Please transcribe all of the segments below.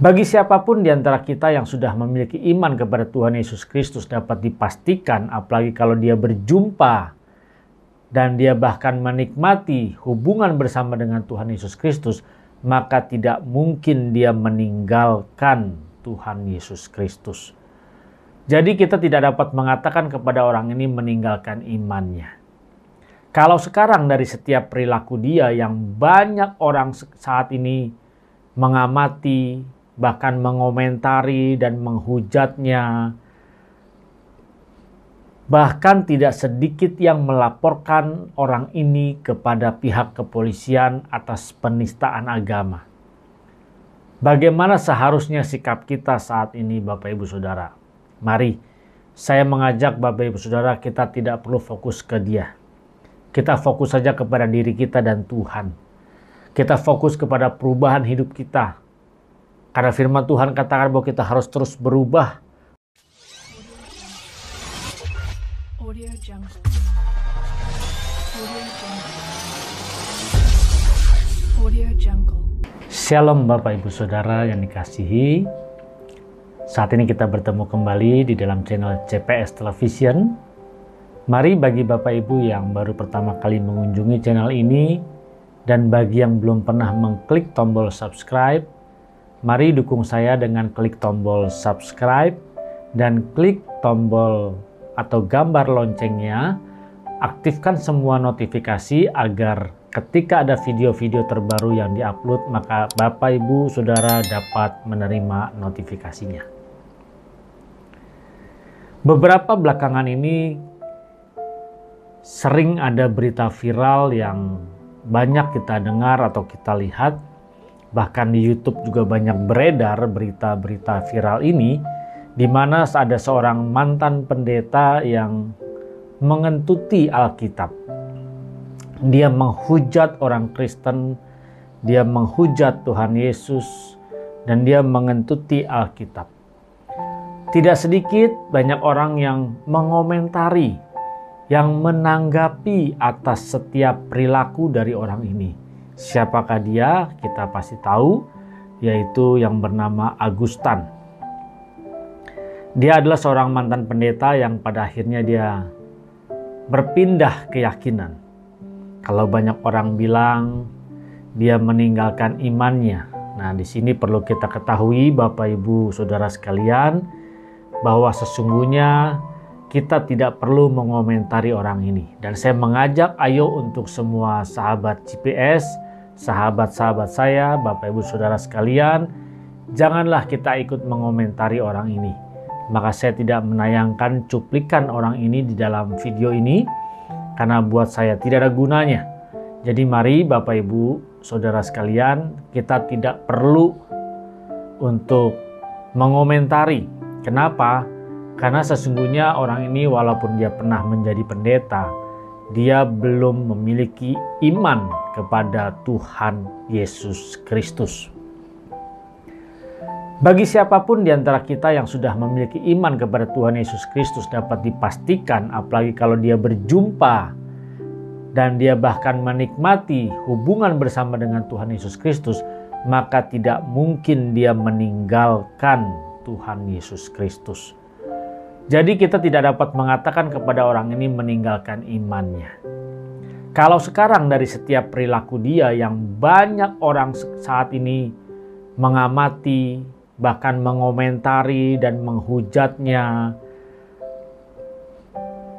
Bagi siapapun di antara kita yang sudah memiliki iman kepada Tuhan Yesus Kristus dapat dipastikan, apalagi kalau dia berjumpa dan dia bahkan menikmati hubungan bersama dengan Tuhan Yesus Kristus, maka tidak mungkin dia meninggalkan Tuhan Yesus Kristus. Jadi kita tidak dapat mengatakan kepada orang ini meninggalkan imannya. Kalau sekarang dari setiap perilaku dia yang banyak orang saat ini mengamati, bahkan mengomentari dan menghujatnya, bahkan tidak sedikit yang melaporkan orang ini kepada pihak kepolisian atas penistaan agama. Bagaimana seharusnya sikap kita saat ini, Bapak Ibu Saudara? Mari, saya mengajak Bapak Ibu Saudara, kita tidak perlu fokus ke dia. Kita fokus saja kepada diri kita dan Tuhan. Kita fokus kepada perubahan hidup kita. Karena firman Tuhan katakan bahwa kita harus terus berubah. Shalom Bapak Ibu Saudara yang dikasihi. Saat ini kita bertemu kembali di dalam channel CPS Television. Mari bagi Bapak Ibu yang baru pertama kali mengunjungi channel ini dan bagi yang belum pernah mengklik tombol subscribe, mari dukung saya dengan klik tombol subscribe dan klik tombol atau gambar loncengnya. Aktifkan semua notifikasi agar ketika ada video-video terbaru yang diupload, maka Bapak Ibu Saudara dapat menerima notifikasinya. Beberapa belakangan ini sering ada berita viral yang banyak kita dengar atau kita lihat. Bahkan di YouTube juga banyak beredar berita-berita viral ini, di mana ada seorang mantan pendeta yang mengentuti Alkitab. Dia menghujat orang Kristen, dia menghujat Tuhan Yesus, dan dia mengentuti Alkitab. Tidak sedikit banyak orang yang mengomentari, yang menanggapi atas setiap perilaku dari orang ini. Siapakah dia? Kita pasti tahu, yaitu yang bernama Augustan. Dia adalah seorang mantan pendeta yang pada akhirnya dia berpindah keyakinan. Kalau banyak orang bilang dia meninggalkan imannya. Nah, di sini perlu kita ketahui Bapak Ibu Saudara sekalian, bahwa sesungguhnya kita tidak perlu mengomentari orang ini. Dan saya mengajak ayo untuk semua sahabat CPS, sahabat-sahabat saya, Bapak Ibu Saudara sekalian, janganlah kita ikut mengomentari orang ini. Maka saya tidak menayangkan cuplikan orang ini di dalam video ini, karena buat saya tidak ada gunanya. Jadi mari Bapak Ibu Saudara sekalian, kita tidak perlu untuk mengomentari. Kenapa? Karena sesungguhnya orang ini walaupun dia pernah menjadi pendeta, dia belum memiliki iman kepada Tuhan Yesus Kristus. Bagi siapapun di antara kita yang sudah memiliki iman kepada Tuhan Yesus Kristus dapat dipastikan, apalagi kalau dia berjumpa dan dia bahkan menikmati hubungan bersama dengan Tuhan Yesus Kristus, maka tidak mungkin dia meninggalkan Tuhan Yesus Kristus. Jadi kita tidak dapat mengatakan kepada orang ini meninggalkan imannya. Kalau sekarang dari setiap perilaku dia yang banyak orang saat ini mengamati, bahkan mengomentari dan menghujatnya,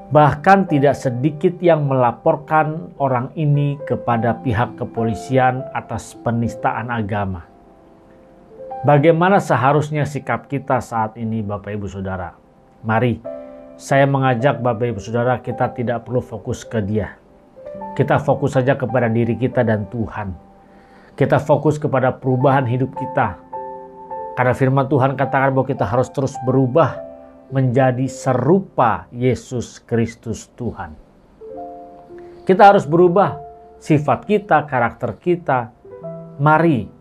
bahkan tidak sedikit yang melaporkan orang ini kepada pihak kepolisian atas penistaan agama. Bagaimana seharusnya sikap kita saat ini Bapak Ibu Saudara? Mari, saya mengajak Bapak Ibu Saudara, kita tidak perlu fokus ke dia. Kita fokus saja kepada diri kita dan Tuhan. Kita fokus kepada perubahan hidup kita. Karena firman Tuhan katakan bahwa kita harus terus berubah menjadi serupa Yesus Kristus Tuhan. Kita harus berubah sifat kita, karakter kita. Mari.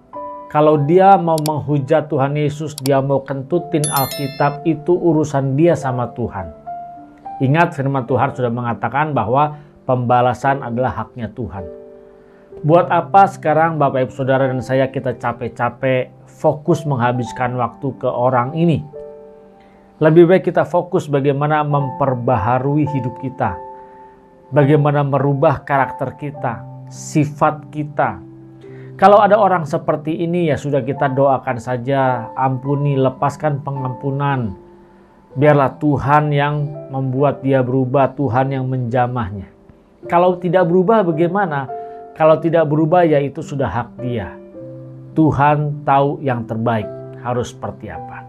Kalau dia mau menghujat Tuhan Yesus, dia mau kentutin Alkitab, itu urusan dia sama Tuhan. Ingat firman Tuhan sudah mengatakan bahwa pembalasan adalah haknya Tuhan. Buat apa sekarang Bapak Ibu Saudara dan saya kita capek-capek fokus menghabiskan waktu ke orang ini? Lebih baik kita fokus bagaimana memperbaharui hidup kita. Bagaimana merubah karakter kita, sifat kita. Kalau ada orang seperti ini ya sudah kita doakan saja, ampuni, lepaskan pengampunan. Biarlah Tuhan yang membuat dia berubah, Tuhan yang menjamahnya. Kalau tidak berubah bagaimana? Kalau tidak berubah ya itu sudah hak dia. Tuhan tahu yang terbaik harus seperti apa.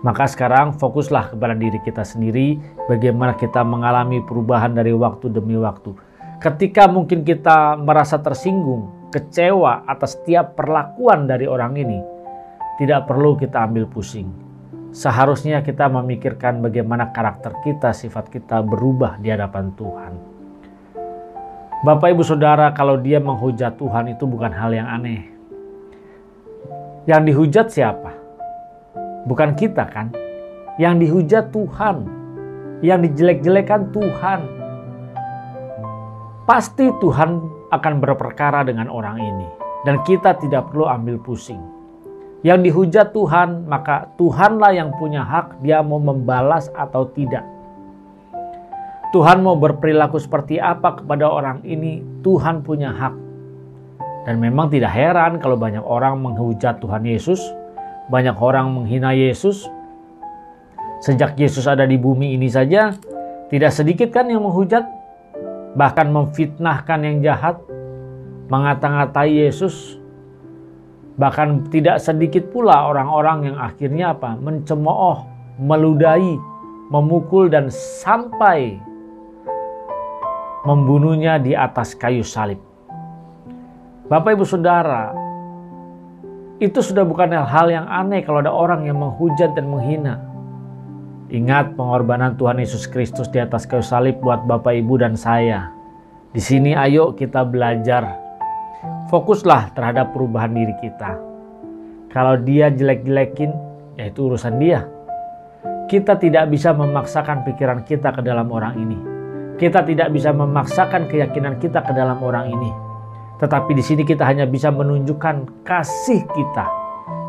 Maka sekarang fokuslah kepada diri kita sendiri, bagaimana kita mengalami perubahan dari waktu demi waktu. Ketika mungkin kita merasa tersinggung, kecewa atas setiap perlakuan dari orang ini, tidak perlu kita ambil pusing. Seharusnya kita memikirkan bagaimana karakter kita, sifat kita berubah di hadapan Tuhan. Bapak Ibu Saudara, kalau dia menghujat Tuhan itu bukan hal yang aneh. Yang dihujat siapa? Bukan kita kan? Yang dihujat Tuhan. Yang dijelek-jelekan Tuhan. Pasti Tuhan akan berperkara dengan orang ini. Dan kita tidak perlu ambil pusing. Yang dihujat Tuhan, maka Tuhanlah yang punya hak, dia mau membalas atau tidak. Tuhan mau berperilaku seperti apa kepada orang ini, Tuhan punya hak. Dan memang tidak heran kalau banyak orang menghujat Tuhan Yesus, banyak orang menghina Yesus. Sejak Yesus ada di bumi ini saja, tidak sedikit kan yang menghujat, bahkan memfitnahkan yang jahat, mengata-ngatai Yesus. Bahkan tidak sedikit pula orang-orang yang akhirnya apa? Mencemooh, meludahi, memukul dan sampai membunuhnya di atas kayu salib. Bapak Ibu Saudara, itu sudah bukan hal yang aneh kalau ada orang yang menghujat dan menghina. Ingat pengorbanan Tuhan Yesus Kristus di atas kayu salib buat Bapak Ibu dan saya. Di sini ayo kita belajar. Fokuslah terhadap perubahan diri kita. Kalau dia jelek-jelekin, ya itu urusan dia. Kita tidak bisa memaksakan pikiran kita ke dalam orang ini. Kita tidak bisa memaksakan keyakinan kita ke dalam orang ini. Tetapi di sini kita hanya bisa menunjukkan kasih kita,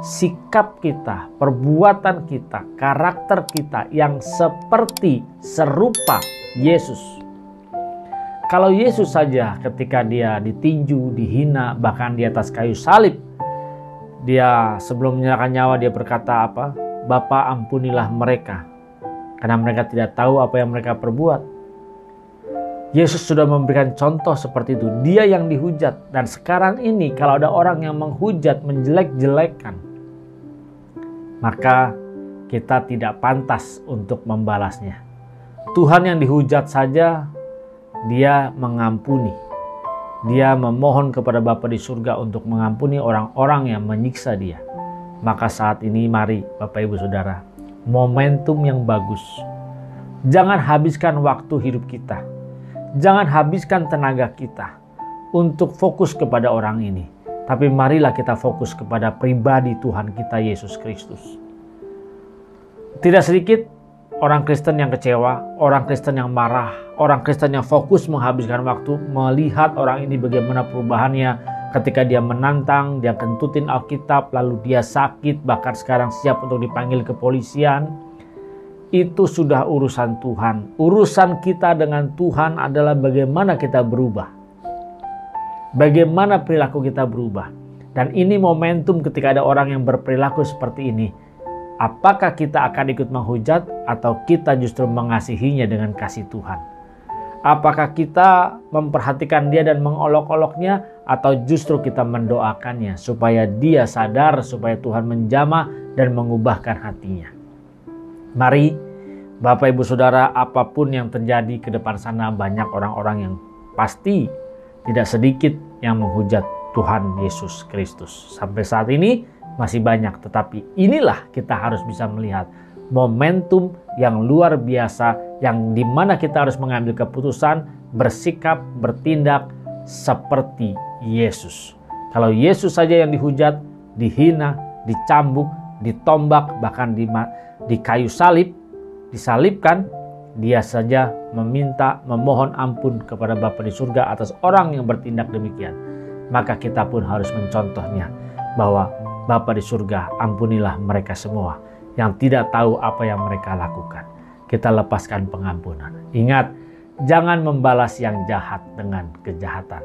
sikap kita, perbuatan kita, karakter kita yang seperti serupa Yesus. Kalau Yesus saja ketika dia ditinju, dihina, bahkan di atas kayu salib, dia sebelum menyerahkan nyawa dia berkata apa? Bapa, ampunilah mereka, karena mereka tidak tahu apa yang mereka perbuat. Yesus sudah memberikan contoh seperti itu. Dia yang dihujat. Dan sekarang ini kalau ada orang yang menghujat, menjelek-jelekan, maka kita tidak pantas untuk membalasnya. Tuhan yang dihujat saja, dia mengampuni. Dia memohon kepada Bapa di surga untuk mengampuni orang-orang yang menyiksa dia. Maka saat ini mari Bapak Ibu Saudara, momentum yang bagus. Jangan habiskan waktu hidup kita. Jangan habiskan tenaga kita untuk fokus kepada orang ini. Tapi marilah kita fokus kepada pribadi Tuhan kita Yesus Kristus. Tidak sedikit orang Kristen yang kecewa, orang Kristen yang marah, orang Kristen yang fokus menghabiskan waktu melihat orang ini bagaimana perubahannya ketika dia menantang, dia kentutin Alkitab, lalu dia sakit, bahkan sekarang siap untuk dipanggil kepolisian. Itu sudah urusan Tuhan. Urusan kita dengan Tuhan adalah bagaimana kita berubah. Bagaimana perilaku kita berubah. Dan ini momentum ketika ada orang yang berperilaku seperti ini. Apakah kita akan ikut menghujat atau kita justru mengasihinya dengan kasih Tuhan? Apakah kita memperhatikan dia dan mengolok-oloknya atau justru kita mendoakannya supaya dia sadar, supaya Tuhan menjamah dan mengubahkan hatinya? Mari Bapak Ibu Saudara, apapun yang terjadi ke depan sana, banyak orang-orang yang pasti tidak sedikit yang menghujat Tuhan Yesus Kristus. Sampai saat ini masih banyak, tetapi inilah kita harus bisa melihat momentum yang luar biasa yang dimana kita harus mengambil keputusan, bersikap, bertindak seperti Yesus. Kalau Yesus saja yang dihujat, dihina, dicambuk, ditombak, bahkan di kayu salib, disalibkan, dia saja memohon ampun kepada Bapa di surga atas orang yang bertindak demikian, maka kita pun harus mencontohnya bahwa Bapa di surga, ampunilah mereka semua yang tidak tahu apa yang mereka lakukan. Kita lepaskan pengampunan. Ingat, jangan membalas yang jahat dengan kejahatan,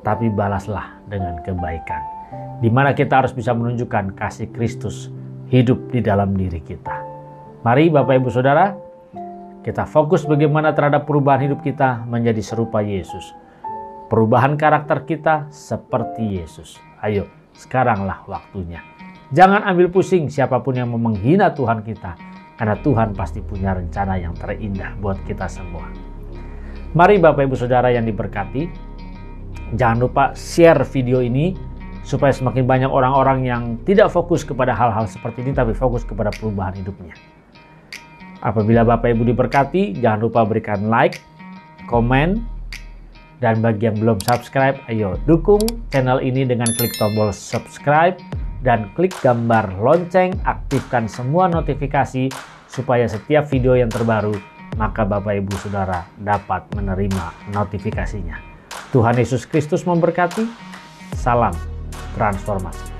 tapi balaslah dengan kebaikan. Di mana kita harus bisa menunjukkan kasih Kristus hidup di dalam diri kita. Mari Bapak Ibu Saudara, kita fokus bagaimana terhadap perubahan hidup kita menjadi serupa Yesus. Perubahan karakter kita seperti Yesus. Ayo, sekaranglah waktunya. Jangan ambil pusing siapapun yang mau menghina Tuhan kita, karena Tuhan pasti punya rencana yang terindah buat kita semua. Mari Bapak Ibu Saudara yang diberkati, jangan lupa share video ini supaya semakin banyak orang-orang yang tidak fokus kepada hal-hal seperti ini, tapi fokus kepada perubahan hidupnya. Apabila Bapak Ibu diberkati, jangan lupa berikan like, komen, dan bagi yang belum subscribe, ayo dukung channel ini dengan klik tombol subscribe dan klik gambar lonceng, aktifkan semua notifikasi supaya setiap video yang terbaru, maka Bapak Ibu Saudara dapat menerima notifikasinya. Tuhan Yesus Kristus memberkati. Salam transformasi.